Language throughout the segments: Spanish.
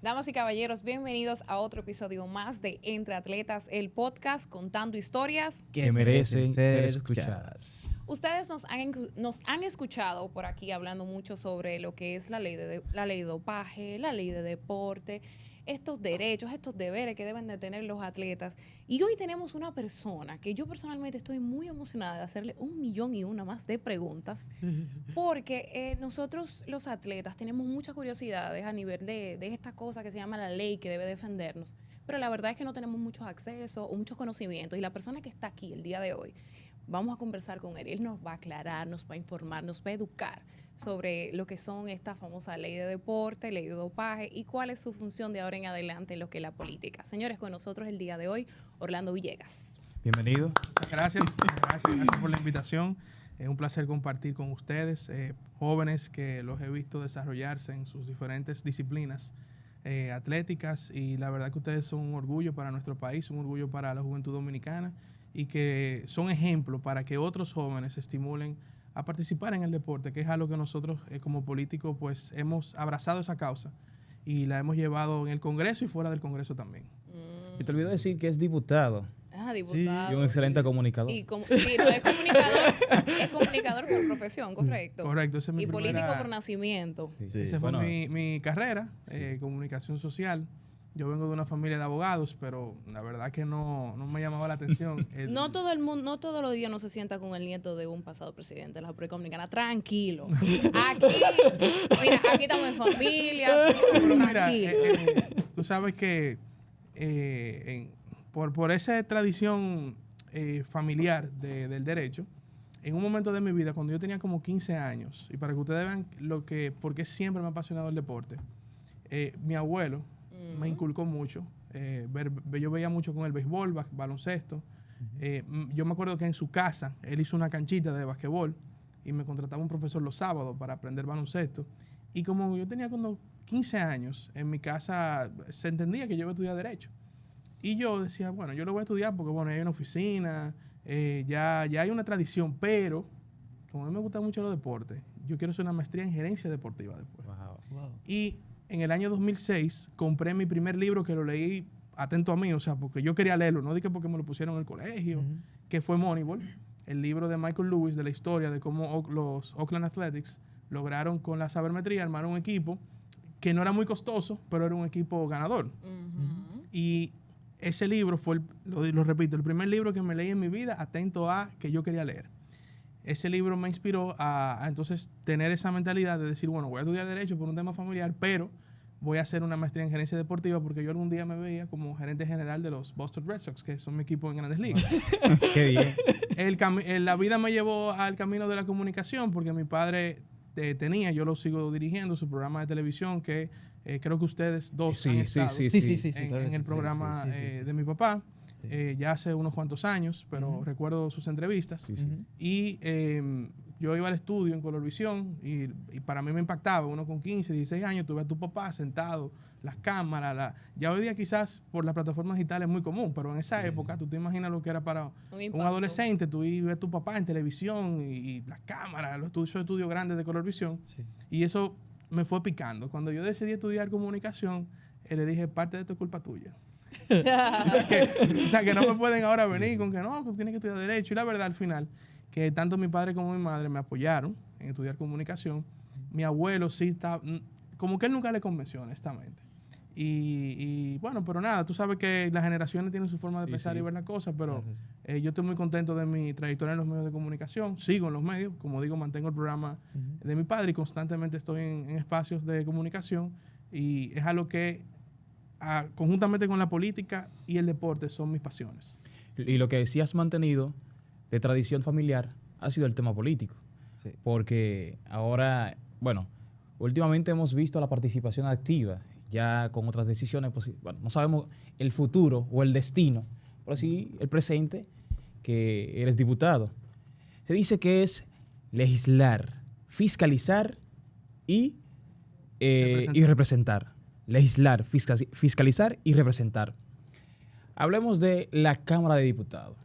Damas y caballeros, bienvenidos a otro episodio más de Entre Atletas, el podcast contando historias que merecen ser escuchadas. Ustedes nos han escuchado por aquí hablando mucho sobre lo que es la ley de dopaje, la ley de deporte, estos derechos, estos deberes que deben de tener los atletas. Y hoy tenemos una persona que yo personalmente estoy muy emocionada de hacerle 1.000.001 más de preguntas, porque nosotros los atletas tenemos muchas curiosidades a nivel de esta cosa que se llama la ley que debe defendernos, pero la verdad es que no tenemos muchos accesos o muchos conocimientos. Y la persona que está aquí el día de hoy, vamos a conversar con él. Él nos va a aclarar, nos va a informar, nos va a educar sobre lo que son esta famosa ley de deporte, ley de dopaje y cuál es su función de ahora en adelante en lo que es la política. Señores, con nosotros el día de hoy, Orlando Villegas. Bienvenido. Gracias por la invitación. Es un placer compartir con ustedes, jóvenes que los he visto desarrollarse en sus diferentes disciplinas atléticas, y la verdad que ustedes son un orgullo para nuestro país, un orgullo para la juventud dominicana, y que son ejemplos para que otros jóvenes se estimulen a participar en el deporte, que es algo que nosotros como políticos pues hemos abrazado esa causa y la hemos llevado en el Congreso y fuera del Congreso también. Y te olvidó decir que es diputado. Ah, diputado. Sí, y un excelente comunicador. Sí, no, es comunicador por profesión, correcto. Correcto, ese es mi Y político primera, por nacimiento. Sí. esa Bueno, fue mi carrera, comunicación social. Yo vengo de una familia de abogados, pero la verdad que no me llamaba la atención. No todo el mundo, no todos los días no se sienta con el nieto de un pasado presidente de la República Dominicana. Tranquilo. Aquí estamos en familia. Pero mira, Tranquilo. tú sabes que por esa tradición familiar del derecho, en un momento de mi vida, cuando yo tenía como 15 años, y para que ustedes vean por qué siempre me ha apasionado el deporte, mi abuelo me inculcó mucho. Yo veía mucho con el béisbol, baloncesto. Yo me acuerdo que en su casa él hizo una canchita de basquetbol y me contrataba un profesor los sábados para aprender baloncesto. Y como yo tenía como 15 años, en mi casa se entendía que yo iba a estudiar Derecho. Y yo decía, bueno, yo lo voy a estudiar porque, bueno, hay una oficina, ya hay una tradición, pero como a mí me gustan mucho los deportes, yo quiero hacer una maestría en gerencia deportiva después. wow. Y en el año 2006 compré mi primer libro, que lo leí atento a mí, o sea, porque yo quería leerlo, no dije porque me lo pusieron en el colegio, que fue Moneyball, el libro de Michael Lewis de la historia de cómo los Oakland Athletics lograron con la sabermetría armar un equipo que no era muy costoso, pero era un equipo ganador. Y ese libro fue, lo repito, el primer libro que me leí en mi vida atento a que yo quería leer. Ese libro me inspiró a entonces tener esa mentalidad de decir, bueno, voy a estudiar Derecho por un tema familiar, pero voy a hacer una maestría en gerencia deportiva porque yo algún día me veía como gerente general de los Boston Red Sox, que son mi equipo en Grandes Ligas. Qué bien. La vida me llevó al camino de la comunicación porque mi padre yo lo sigo dirigiendo, su programa de televisión, que creo que ustedes dos han estado en el programa de mi papá. Ya hace unos cuantos años, pero recuerdo sus entrevistas. Y yo iba al estudio en Colorvisión y para mí me impactaba. Uno con 15, 16 años, tú ves a tu papá sentado, las cámaras. Ya hoy día quizás por las plataformas digitales es muy común, pero en esa época tú te imaginas lo que era para un adolescente. Tú ves a tu papá en televisión y las cámaras, los estudios grandes de Colorvisión. Y eso me fue picando. Cuando yo decidí estudiar comunicación, le dije, parte de esto es culpa tuya. o sea, que no me pueden ahora venir con que no, que tienes que estudiar Derecho. Y la verdad, al final, que tanto mi padre como mi madre me apoyaron en estudiar comunicación. Mi abuelo sí está, como que él nunca le convenció, honestamente. Y bueno, pero nada, tú sabes que las generaciones tienen su forma de pensar y ver las cosas, pero yo estoy muy contento de mi trayectoria en los medios de comunicación. Sigo en los medios, como digo, mantengo el programa de mi padre y constantemente estoy en espacios de comunicación, y es algo que conjuntamente con la política y el deporte son mis pasiones. Y lo que sí has mantenido de tradición familiar ha sido el tema político. Porque ahora, bueno, últimamente hemos visto la participación activa, ya con otras decisiones, pues, bueno, no sabemos el futuro o el destino, pero sí el presente, que eres diputado. Se dice que es legislar, fiscalizar y representar. Legislar, fiscalizar y representar. Hablemos de la Cámara de Diputados.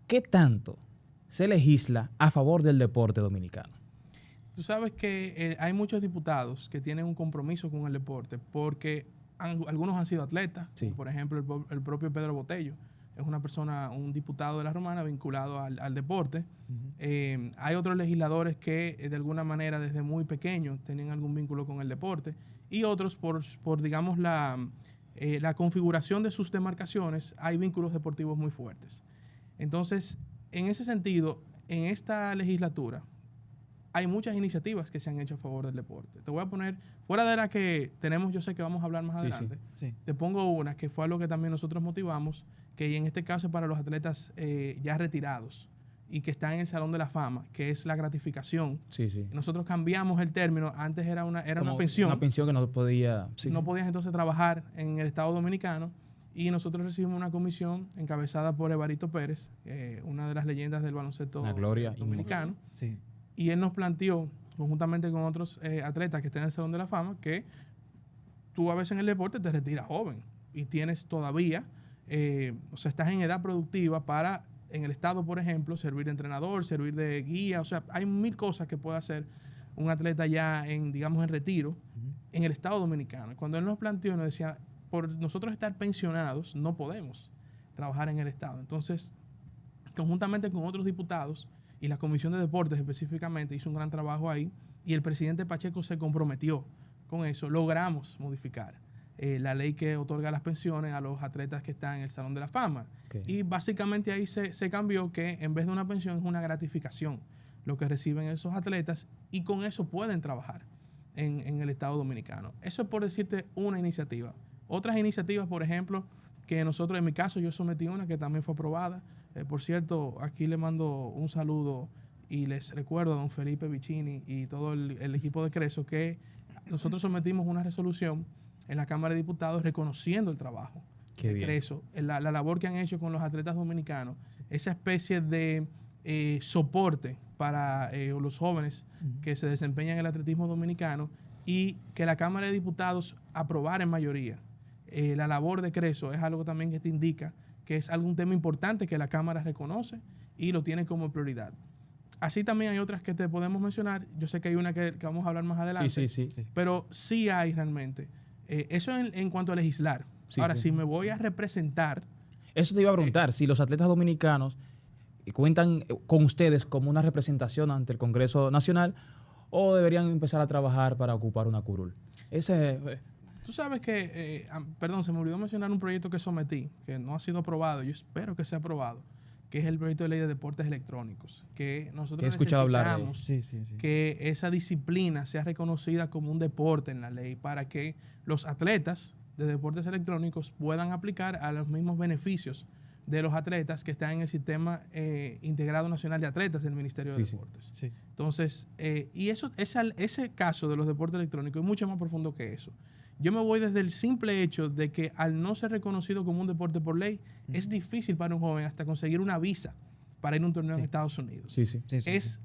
¿Qué tanto se legisla a favor del deporte dominicano? Tú sabes que hay muchos diputados que tienen un compromiso con el deporte porque algunos han sido atletas, por ejemplo el propio Pedro Botello. Es una persona, un diputado de la Romana vinculado al deporte. Hay otros legisladores que de alguna manera desde muy pequeños tenían algún vínculo con el deporte y otros por digamos, la configuración de sus demarcaciones, hay vínculos deportivos muy fuertes. Entonces, en ese sentido, en esta legislatura hay muchas iniciativas que se han hecho a favor del deporte. Te voy a poner, fuera de la que tenemos, yo sé que vamos a hablar más adelante, te pongo una que fue algo que también nosotros motivamos, que en este caso es para los atletas ya retirados y que están en el Salón de la Fama, que es la gratificación. Nosotros cambiamos el término, antes era una pensión. Una pensión que no podía... no podías entonces trabajar en el Estado Dominicano, y nosotros recibimos una comisión encabezada por Evarito Pérez, una de las leyendas del baloncesto dominicano. Y él nos planteó, conjuntamente con otros atletas que están en el Salón de la Fama, que tú a veces en el deporte te retiras joven y tienes todavía, o sea, estás en edad productiva para, en el Estado, por ejemplo, servir de entrenador, servir de guía. O sea, hay 1000 cosas que puede hacer un atleta ya digamos, en retiro en el Estado Dominicano. Cuando él nos planteó, nos decía, por nosotros estar pensionados, no podemos trabajar en el Estado. Entonces, conjuntamente con otros diputados, y la Comisión de Deportes específicamente hizo un gran trabajo ahí, y el presidente Pacheco se comprometió con eso. Logramos modificar la ley que otorga las pensiones a los atletas que están en el Salón de la Fama. Y básicamente ahí se cambió que en vez de una pensión es una gratificación lo que reciben esos atletas, y con eso pueden trabajar en el Estado Dominicano. Eso es por decirte una iniciativa. Otras iniciativas, por ejemplo, que nosotros, en mi caso, yo sometí una que también fue aprobada. Por cierto, aquí le mando un saludo y les recuerdo a don Felipe Vicini y todo el equipo de Creso que nosotros sometimos una resolución en la Cámara de Diputados reconociendo el trabajo de Creso, la labor que han hecho con los atletas dominicanos, esa especie de soporte para los jóvenes que se desempeñan en el atletismo dominicano, y que la Cámara de Diputados aprobara en mayoría la labor de Creso. Es algo también que te indica que es algún tema importante que la Cámara reconoce y lo tiene como prioridad. Así también hay otras que te podemos mencionar. Yo sé que hay una que vamos a hablar más adelante, pero sí hay realmente. Eso en cuanto a legislar. Ahora, si me voy a representar... Eso te iba a preguntar, si los atletas dominicanos cuentan con ustedes como una representación ante el Congreso Nacional, o deberían empezar a trabajar para ocupar una curul. Tú sabes que, perdón, se me olvidó mencionar un proyecto que sometí, que no ha sido aprobado, yo espero que sea aprobado, que es el proyecto de ley de deportes electrónicos, que nosotros necesitamos que esa disciplina sea reconocida como un deporte en la ley, para que los atletas de deportes electrónicos puedan aplicar a los mismos beneficios de los atletas que están en el Sistema Integrado Nacional de Atletas del Ministerio de Deportes. Entonces, y ese caso de los deportes electrónicos es mucho más profundo que eso. Yo me voy desde el simple hecho de que al no ser reconocido como un deporte por ley, es difícil para un joven hasta conseguir una visa para ir a un torneo en Estados Unidos.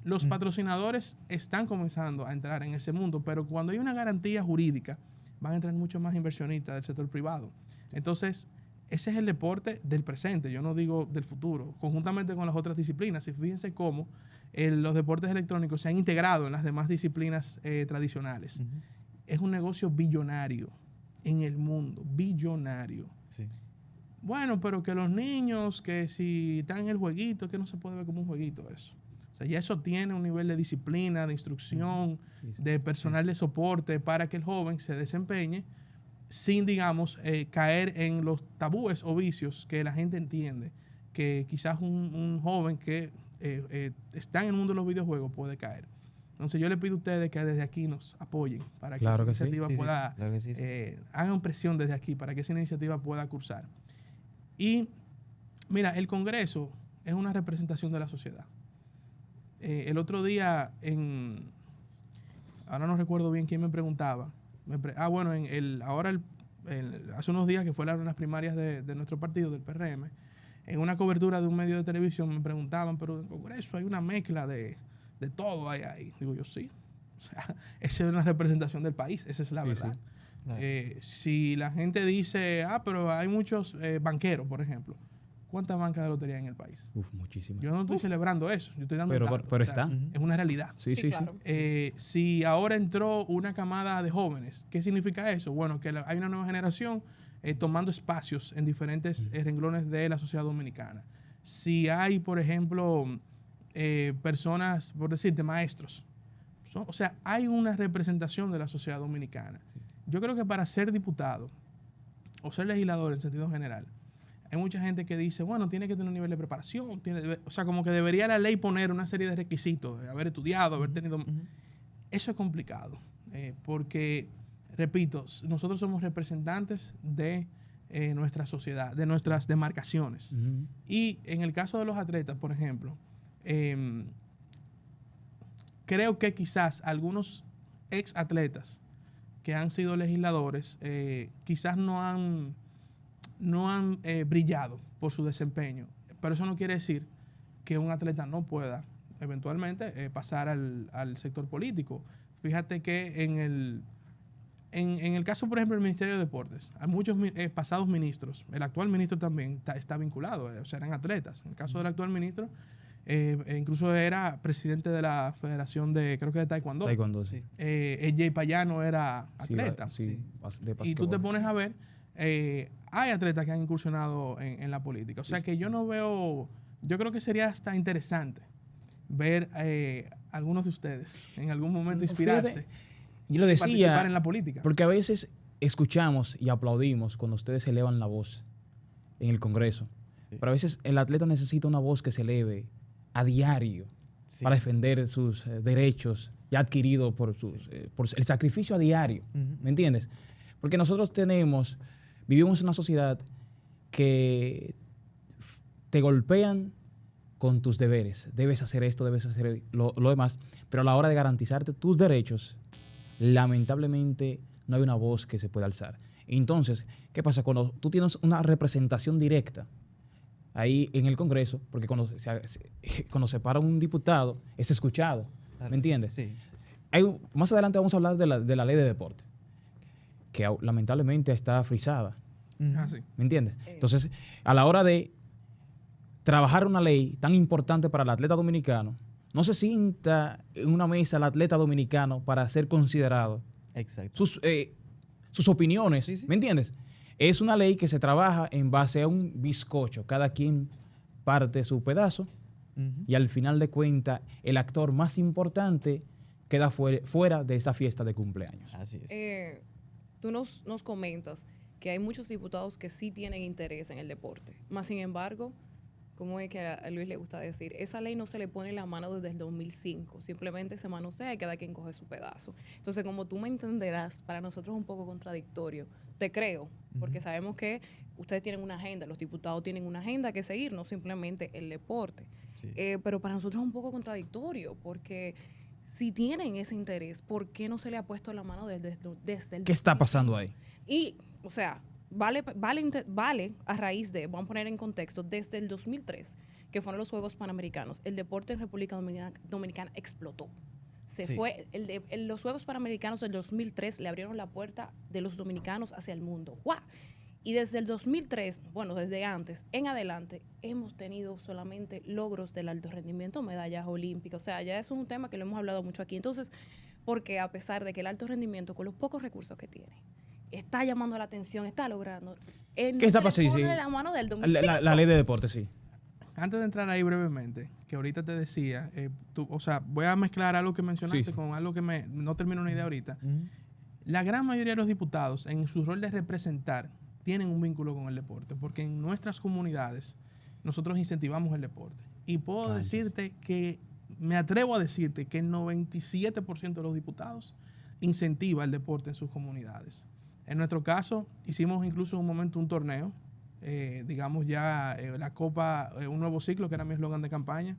Los patrocinadores están comenzando a entrar en ese mundo, pero cuando hay una garantía jurídica, van a entrar muchos más inversionistas del sector privado. Entonces, ese es el deporte del presente, yo no digo del futuro, conjuntamente con las otras disciplinas. Y fíjense cómo los deportes electrónicos se han integrado en las demás disciplinas tradicionales. Es un negocio billonario en el mundo, billonario. Bueno, pero que los niños, que si están en el jueguito, que no se puede ver como un jueguito eso. O sea, ya eso tiene un nivel de disciplina, de instrucción, de personal de soporte para que el joven se desempeñe sin, digamos, caer en los tabúes o vicios que la gente entiende que quizás un joven que está en el mundo de los videojuegos puede caer. Entonces yo le pido a ustedes que desde aquí nos apoyen para que esa iniciativa pueda, hagan presión desde aquí para que esa iniciativa pueda cursar. Y mira, el Congreso es una representación de la sociedad. El otro día, ahora no recuerdo bien quién me preguntaba, hace unos días que fueron las primarias de nuestro partido, del PRM, en una cobertura de un medio de televisión me preguntaban, pero en el Congreso hay una mezcla de todo ahí. Digo yo, sí. O sea, esa es una representación del país, esa es la verdad. Si la gente dice, pero hay muchos banqueros, por ejemplo. ¿cuántas bancas de lotería hay en el país? Muchísimas. Yo no estoy celebrando eso, yo estoy dando un dato, pero está. Es una realidad. Sí, claro. Si ahora entró una camada de jóvenes, ¿qué significa eso? Bueno, que hay una nueva generación tomando espacios en diferentes renglones de la sociedad dominicana. Si hay, por ejemplo, personas, por decirte, maestros, o sea, hay una representación de la sociedad dominicana. Sí. Yo creo que para ser diputado o ser legislador en sentido general, hay mucha gente que dice, bueno, tiene que tener un nivel de preparación, o sea, como que debería la ley poner una serie de requisitos, haber estudiado, haber tenido... Eso es complicado, porque, repito, nosotros somos representantes de nuestra sociedad, de nuestras demarcaciones. Y en el caso de los atletas, por ejemplo, creo que quizás algunos ex atletas que han sido legisladores quizás no han brillado por su desempeño, pero eso no quiere decir que un atleta no pueda eventualmente pasar al sector político. Fíjate que en el caso, por ejemplo, del Ministerio de Deportes, hay muchos pasados ministros, el actual ministro también está vinculado, o sea, eran atletas. En el caso del actual ministro, incluso era presidente de la Federación de, creo que de Taekwondo. Taekwondo, sí. Jay Payano era atleta. Sí, y tú te pones a ver, hay atletas que han incursionado en la política. O sea que yo no veo, yo creo que sería hasta interesante ver algunos de ustedes en algún momento inspirarse. Yo lo decía, participar en la política. Porque a veces escuchamos y aplaudimos cuando ustedes elevan la voz en el Congreso. Sí. Pero a veces el atleta necesita una voz que se eleve a diario para defender sus derechos ya adquiridos por el sacrificio a diario. ¿Me entiendes? Porque nosotros vivimos en una sociedad que te golpean con tus deberes. Debes hacer esto, debes hacer lo demás. Pero a la hora de garantizarte tus derechos, lamentablemente no hay una voz que se pueda alzar. Entonces, ¿qué pasa? Cuando tú tienes una representación directa ahí en el Congreso, porque cuando se para un diputado, es escuchado. ¿Me entiendes? Sí. Más adelante vamos a hablar de la ley de deporte, que lamentablemente está frisada. ¿Me entiendes? Entonces, a la hora de trabajar una ley tan importante para el atleta dominicano, no se sienta en una mesa el atleta dominicano para ser considerado. Exacto. Sus opiniones, sí. ¿Me entiendes? Es una ley que se trabaja en base a un bizcocho. Cada quien parte su pedazo y al final de cuentas el actor más importante queda fuera de esa fiesta de cumpleaños. Así es. Tú nos comentas que hay muchos diputados que sí tienen interés en el deporte. Más sin embargo, como es que a Luis le gusta decir, esa ley no se le pone en la mano desde el 2005, simplemente se manosea y cada quien coge su pedazo. Entonces, como tú me entenderás, para nosotros es un poco contradictorio. Te creo, porque sabemos que ustedes tienen una agenda, los diputados tienen una agenda que seguir, no simplemente el deporte. Sí. Pero para nosotros es un poco contradictorio, porque si tienen ese interés, ¿por qué no se le ha puesto la mano desde el 2005? ¿Qué está pasando ahí? Y, o sea, vale a raíz de, vamos a poner en contexto, desde el 2003, que fueron los Juegos Panamericanos, el deporte en República Dominicana explotó. Los Juegos Panamericanos del 2003 le abrieron la puerta de los dominicanos hacia el mundo. ¡Wow! Y desde el 2003, bueno, desde antes, en adelante, hemos tenido solamente logros del alto rendimiento, medallas olímpicas. O sea, ya eso es un tema que lo hemos hablado mucho aquí. Entonces, porque a pesar de que el alto rendimiento, con los pocos recursos que tiene, está llamando la atención, está logrando. ¿Qué está pasando? La mano del 2005. La ley de deporte, sí. Antes de entrar ahí brevemente, que ahorita te decía, o sea, voy a mezclar algo que mencionaste con algo que no termino una idea ahorita. La gran mayoría de los diputados, en su rol de representar, tienen un vínculo con el deporte, porque en nuestras comunidades nosotros incentivamos el deporte. Y puedo decirte que, me atrevo a decirte que el 97% de los diputados incentiva el deporte en sus comunidades. En nuestro caso, hicimos incluso en un momento un torneo, digamos ya la Copa, un nuevo ciclo, que era mi eslogan de campaña.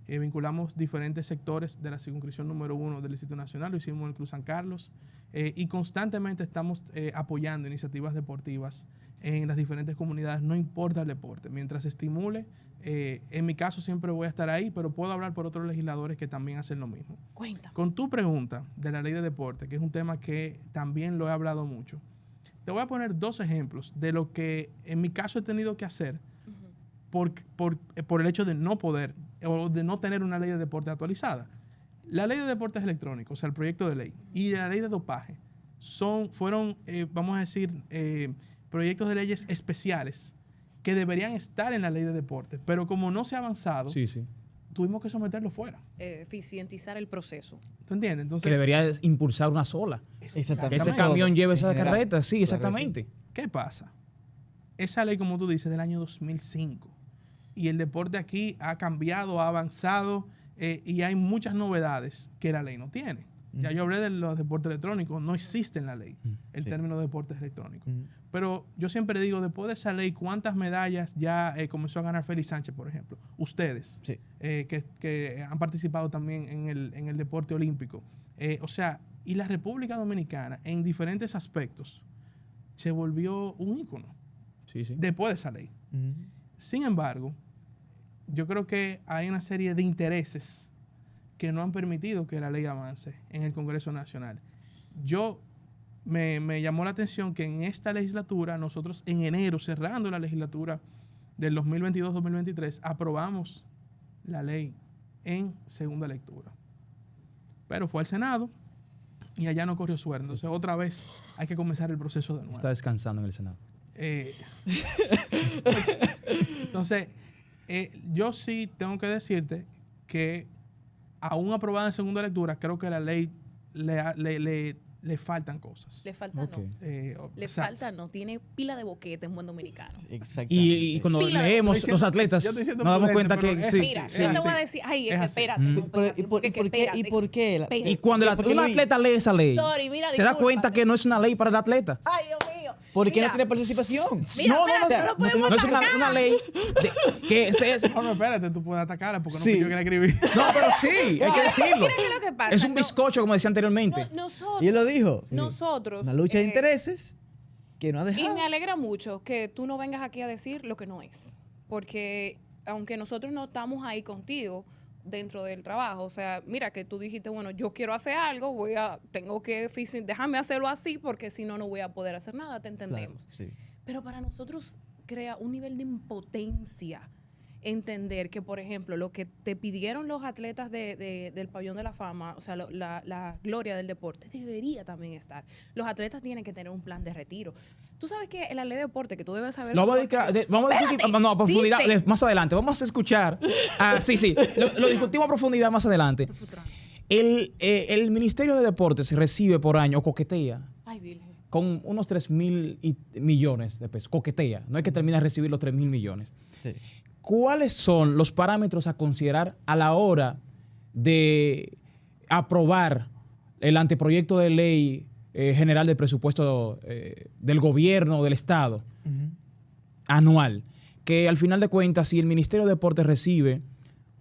Vinculamos diferentes sectores de la circunscripción número 1 del Distrito Nacional, lo hicimos en el Club San Carlos, y constantemente estamos apoyando iniciativas deportivas en las diferentes comunidades, no importa el deporte, mientras se estimule. En mi caso siempre voy a estar ahí, pero puedo hablar por otros legisladores que también hacen lo mismo. Cuéntame. Con tu pregunta de la ley de deporte, que es un tema que también lo he hablado mucho, te voy a poner dos ejemplos de lo que en mi caso he tenido que hacer por el hecho de no poder o de no tener una ley de deporte actualizada. La ley de deportes electrónicos, o sea, el proyecto de ley, y la ley de dopaje fueron, vamos a decir, proyectos de leyes especiales que deberían estar en la ley de deportes, pero como no se ha avanzado, tuvimos que someterlo fuera. Eficientizar el proceso. ¿Tú entiendes? Entonces, que debería impulsar una sola. Exactamente. Que ese camión lleve esa carreta, sí, exactamente. ¿Qué pasa? Esa ley, como tú dices, del año 2005. Y el deporte aquí ha cambiado, ha avanzado, y hay muchas novedades que la ley no tiene. Ya yo hablé de los deportes electrónicos, no existe en la ley el término de deportes electrónicos. Pero yo siempre digo, después de esa ley, ¿cuántas medallas ya comenzó a ganar Félix Sánchez, por ejemplo? Ustedes, que han participado también en el deporte olímpico. O sea, y la República Dominicana, en diferentes aspectos, se volvió un ícono después de esa ley. Sin embargo, yo creo que hay una serie de intereses que no han permitido que la ley avance en el Congreso Nacional. Me llamó la atención que en esta legislatura, nosotros en enero, cerrando la legislatura del 2022-2023, aprobamos la ley en segunda lectura. Pero fue al Senado y allá no corrió suerte. Entonces, otra vez hay que comenzar el proceso de nuevo. Está descansando en el Senado. Entonces, yo sí tengo que decirte que aún aprobada en segunda lectura, creo que la ley le faltan cosas. Le faltan, no. Tiene pila de boquete en buen dominicano. Exactamente. Y cuando leemos los atletas, nos damos cuenta que... Mira, yo te voy a decir, espérate. ¿Y por qué? Y cuando un atleta lee esa ley, se da cuenta que no es una ley para el atleta. Ay, Dios mío. ¿Por qué no tiene participación? No es una ley que no, espérate, tú puedes atacarla porque no fui yo que la escribí. No, pero sí, hay que decirlo. ¿Qué pasa? Es un bizcocho, como decía anteriormente. Y él lo dijo. Nosotros. Una lucha de intereses que no ha dejado. Y me alegra mucho que tú no vengas aquí a decir lo que no es. Porque aunque nosotros no estamos ahí contigo dentro del trabajo, o sea, mira que tú dijiste, bueno, yo quiero hacer algo, déjame hacerlo así porque si no, no voy a poder hacer nada, te entendemos. Claro, sí. Pero para nosotros crea un nivel de impotencia entender que, por ejemplo, lo que te pidieron los atletas del Pabellón de la Fama, o sea, la gloria del deporte, debería también estar. Los atletas tienen que tener un plan de retiro. Tú sabes que en la ley de deporte, que tú debes saber... Vamos a discutir a profundidad más adelante. Vamos a escuchar. Lo discutimos a profundidad más adelante. El Ministerio de Deportes recibe por año, o coquetea, con unos 3.000 millones de pesos. Coquetea. No hay que terminar de recibir los 3.000 millones. Sí. ¿Cuáles son los parámetros a considerar a la hora de aprobar el anteproyecto de ley general del presupuesto del gobierno, del Estado, anual? Que al final de cuentas, si el Ministerio de Deportes recibe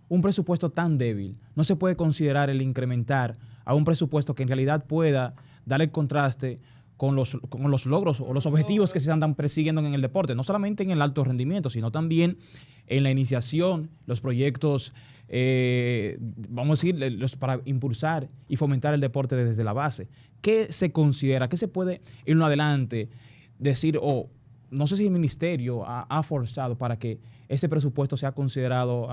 un presupuesto tan débil, no se puede considerar el incrementar a un presupuesto que en realidad pueda dar el contraste con los logros o los objetivos que se andan persiguiendo en el deporte, no solamente en el alto rendimiento, sino también en la iniciación, los proyectos, vamos a decir, para impulsar y fomentar el deporte desde la base. ¿Qué se considera? ¿Qué se puede ir adelante decir, no sé si el ministerio ha forzado para que ese presupuesto sea considerado,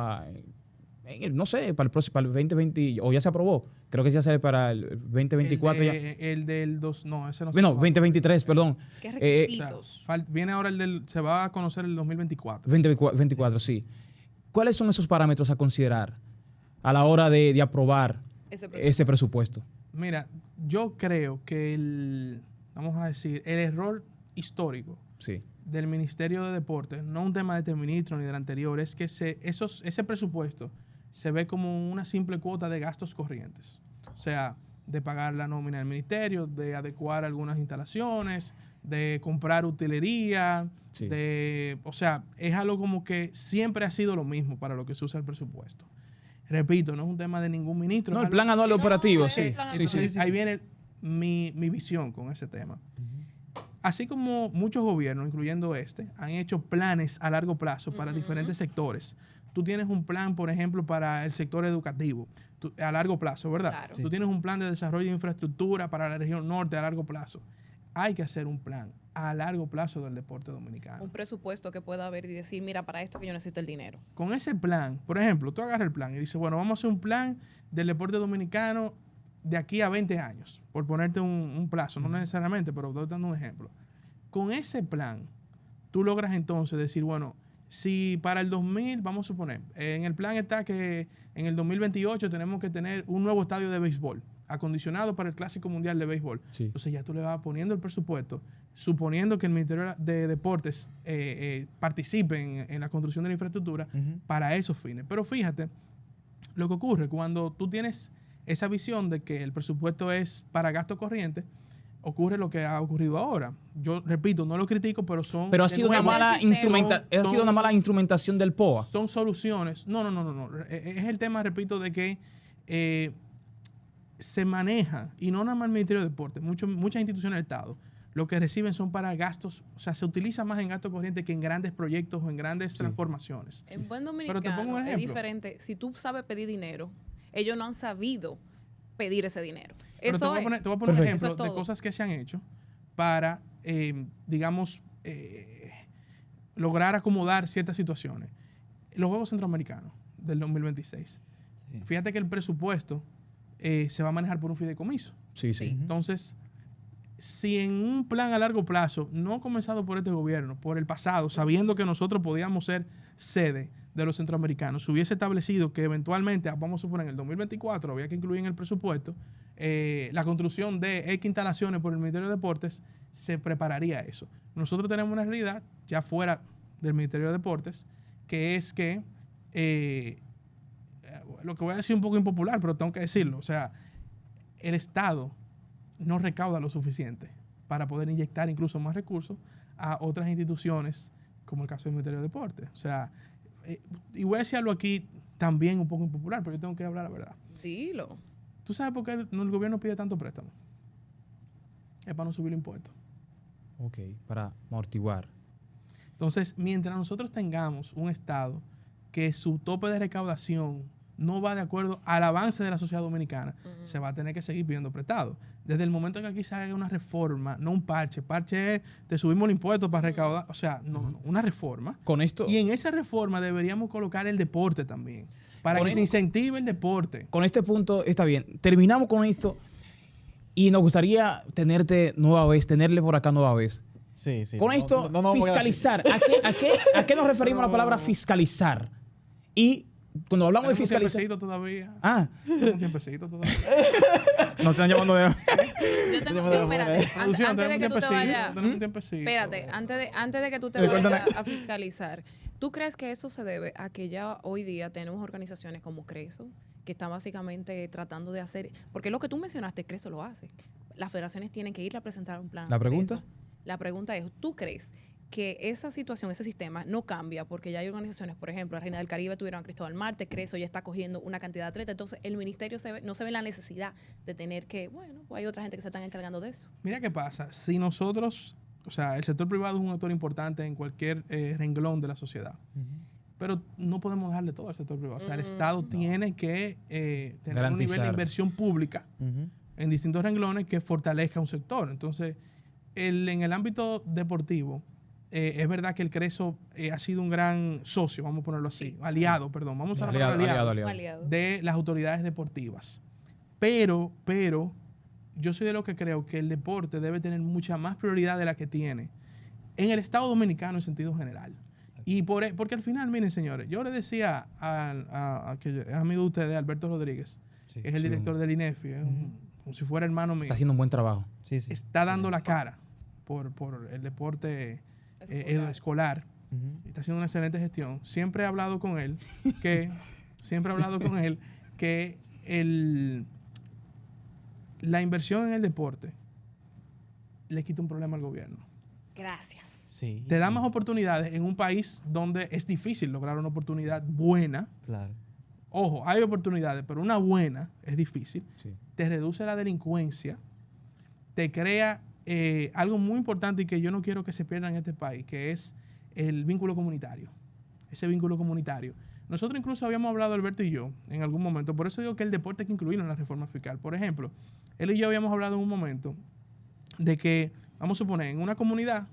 no sé, para el 2020, o ya se aprobó? Creo que ya sale para el 2024. El del 2, no, ese no se Bueno, 2023, perdón. ¿Qué requisitos? Viene ahora se va a conocer el 2024. 2024, sí. ¿Cuáles son esos parámetros a considerar a la hora de aprobar ese presupuesto? Mira, yo creo que vamos a decir, el error histórico del Ministerio de Deportes, no un tema de este ministro ni del anterior, es que ese presupuesto se ve como una simple cuota de gastos corrientes. O sea, de pagar la nómina del ministerio, de adecuar algunas instalaciones, de comprar utilería, o sea, es algo como que siempre ha sido lo mismo para lo que se usa el presupuesto. Repito, no es un tema de ningún ministro. No, el plan anual operativo, sí. Ahí viene mi visión con ese tema. Así como muchos gobiernos, incluyendo han hecho planes a largo plazo para diferentes sectores. Tú tienes un plan, por ejemplo, para el sector educativo a largo plazo, ¿verdad? Claro. Tú tienes un plan de desarrollo de infraestructura para la región norte a largo plazo. hay que hacer un plan a largo plazo del deporte dominicano. Un presupuesto que pueda haber y decir, mira, para esto que yo necesito el dinero. Con ese plan, por ejemplo, tú agarras el plan y dices, bueno, vamos a hacer un plan del deporte dominicano de aquí a 20 años, por ponerte un plazo, no necesariamente, pero estoy dando un ejemplo. Con ese plan, tú logras entonces decir, bueno, si para el 2000, vamos a suponer, en el plan está que en el 2028 tenemos que tener un nuevo estadio de béisbol, acondicionado para el Clásico Mundial de Béisbol. Sí. Entonces ya tú le vas poniendo el presupuesto, suponiendo que el Ministerio de Deportes participe en la construcción de la infraestructura para esos fines. Pero fíjate, lo que ocurre cuando tú tienes esa visión de que el presupuesto es para gasto corriente, ocurre lo que ha ocurrido ahora. Yo repito, no lo critico, pero son... Pero ha sido una mala instrumentación del POA. Son soluciones. No. Es el tema, repito, de que se maneja, y no nada más el Ministerio de Deportes, muchas instituciones del Estado, lo que reciben son para gastos, o sea, se utiliza más en gasto corriente que en grandes proyectos o en grandes transformaciones. En buen dominicano es diferente. Si tú sabes pedir dinero, ellos no han sabido pedir ese dinero. Pero te voy a poner un ejemplo de cosas que se han hecho para, digamos, lograr acomodar ciertas situaciones. Los Juegos Centroamericanos del 2026. Sí. Fíjate que el presupuesto se va a manejar por un fideicomiso. Sí. Entonces, si en un plan a largo plazo, no comenzado por este gobierno, por el pasado, sabiendo que nosotros podíamos ser sede de los centroamericanos, se hubiese establecido que eventualmente, vamos a suponer en el 2024, había que incluir en el presupuesto la construcción de X instalaciones por el Ministerio de Deportes, se prepararía eso. Nosotros tenemos una realidad ya fuera del Ministerio de Deportes, que es que, lo que voy a decir un poco impopular, pero tengo que decirlo, o sea, el Estado no recauda lo suficiente para poder inyectar incluso más recursos a otras instituciones, como el caso del Ministerio de Deportes. O sea, y voy a decirlo aquí también un poco impopular, pero yo tengo que hablar la verdad. Dilo. ¿Tú sabes por qué el gobierno pide tanto préstamo? Es para no subir el impuesto. Ok, para amortiguar. Entonces, mientras nosotros tengamos un Estado que su tope de recaudación no va de acuerdo al avance de la sociedad dominicana, se va a tener que seguir pidiendo prestado. Desde el momento que aquí se haga una reforma, no un parche. Parche es, te subimos el impuesto para recaudar. O sea, no, una reforma. Con esto, y en esa reforma deberíamos colocar el deporte también, para que se incentive el deporte. Con este punto está bien. Terminamos con esto y nos gustaría tenerle por acá nueva vez. Sí. Con esto, fiscalizar. ¿A qué nos referimos a la palabra fiscalizar? Y cuando hablamos de fiscalizar... Un tiempecito todavía. Un tiempecito todavía. Nos están llamando de... Yo tengo que... Espérate, antes de que tú te vayas... Espérate, antes de que tú te vayas a fiscalizar, ¿tú crees que eso se debe a que ya hoy día tenemos organizaciones como CRESO, que están básicamente tratando de hacer... Porque lo que tú mencionaste, CRESO lo hace. Las federaciones tienen que ir a presentar un plan. ¿La pregunta? CRESO. La pregunta es, ¿tú crees que esa situación, ese sistema no cambia porque ya hay organizaciones, por ejemplo, la Reina del Caribe tuvieron a Cristóbal Marte, CRESO ya está cogiendo una cantidad de atletas, entonces el ministerio no se ve la necesidad de tener que, bueno, pues hay otra gente que se están encargando de eso? Mira qué pasa, si nosotros, o sea, el sector privado es un actor importante en cualquier renglón de la sociedad, pero no podemos dejarle todo al sector privado, o sea, el Estado tiene que tener un nivel de inversión pública en distintos renglones que fortalezca un sector. Entonces, en el ámbito deportivo, es verdad que el CRESO ha sido un gran socio, vamos a ponerlo así, aliado de las autoridades deportivas. Pero yo soy de los que creo que el deporte debe tener mucha más prioridad de la que tiene en el Estado Dominicano en sentido general. Y porque al final, miren señores, yo le decía a que es amigo de ustedes, Alberto Rodríguez, que es el director del INEFI, como si fuera hermano mío. Está haciendo un buen trabajo. Está dando la cara por el deporte escolar. Está haciendo una excelente gestión. Siempre he hablado con él que la inversión en el deporte le quita un problema al gobierno. Gracias. Sí. Te da más oportunidades en un país donde es difícil lograr una oportunidad buena. Claro. Ojo, hay oportunidades, pero una buena es difícil. Sí. Te reduce la delincuencia, te crea algo muy importante y que yo no quiero que se pierda en este país, que es el vínculo comunitario. Ese vínculo comunitario. Nosotros incluso habíamos hablado, Alberto y yo, en algún momento, por eso digo que el deporte hay que incluirlo en la reforma fiscal. Por ejemplo, él y yo habíamos hablado en un momento de que, vamos a suponer, en una comunidad,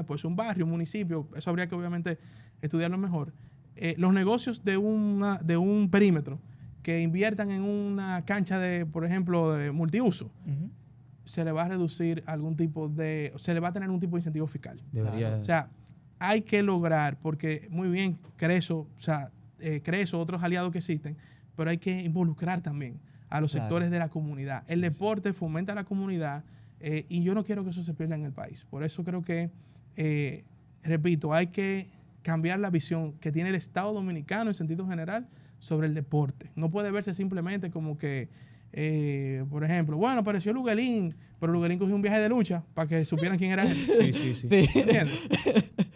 pues un barrio, un municipio, eso habría que obviamente estudiarlo mejor. Los negocios de un perímetro que inviertan en una cancha de, por ejemplo, de multiuso, se le va a reducir se le va a tener un tipo de incentivo fiscal. O sea, hay que lograr, porque muy bien, Creso, otros aliados que existen, pero hay que involucrar también a los sectores de la comunidad. El deporte fomenta a la comunidad y yo no quiero que eso se pierda en el país. Por eso creo que, repito, hay que cambiar la visión que tiene el Estado Dominicano en sentido general sobre el deporte. No puede verse simplemente como que, por ejemplo, bueno, apareció Luguelín, pero Luguelín cogió un viaje de lucha para que supieran quién era él. Sí. ¿Entiendes?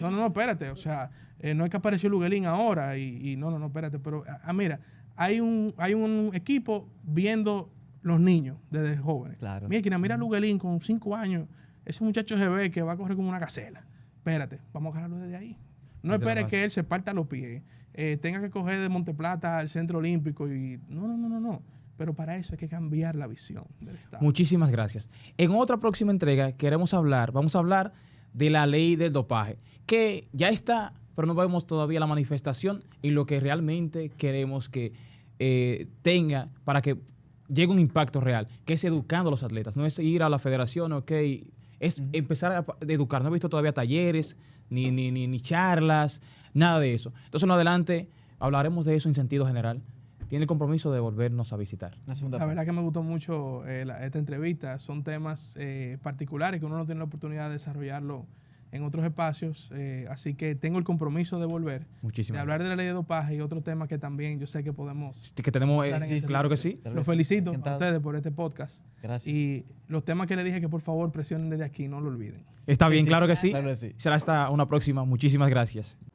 No, espérate. O sea, no es que apareció Luguelín ahora y no, espérate. Pero, mira, hay un equipo viendo los niños desde jóvenes. Claro. Mira Luguelín con 5 años, ese muchacho se ve que va a correr como una gacela. Espérate, vamos a agarrarlo desde ahí. No esperes que él se parta los pies, tenga que coger de Monteplata al Centro Olímpico y no. Pero para eso hay que cambiar la visión del Estado. Muchísimas gracias. En otra próxima entrega vamos a hablar de la ley del dopaje, que ya está, pero no vemos todavía la manifestación y lo que realmente queremos que tenga para que llegue un impacto real, que es educando a los atletas, no es ir a la federación, es empezar a educar. No he visto todavía talleres, ni charlas, nada de eso. Entonces, en adelante hablaremos de eso en sentido general. Tiene el compromiso de volvernos a visitar. La verdad que me gustó mucho esta entrevista. Son temas particulares que uno no tiene la oportunidad de desarrollarlo en otros espacios. Así que tengo el compromiso de volver. Muchísimas de hablar de la ley de dopaje y otros temas que también yo sé que podemos. Que tenemos, claro que sí. Los felicito a ustedes por este podcast. Gracias. Y los temas que les dije que por favor presionen desde aquí, no lo olviden. Está bien, claro que sí. Claro que sí. Será hasta una próxima. Muchísimas gracias.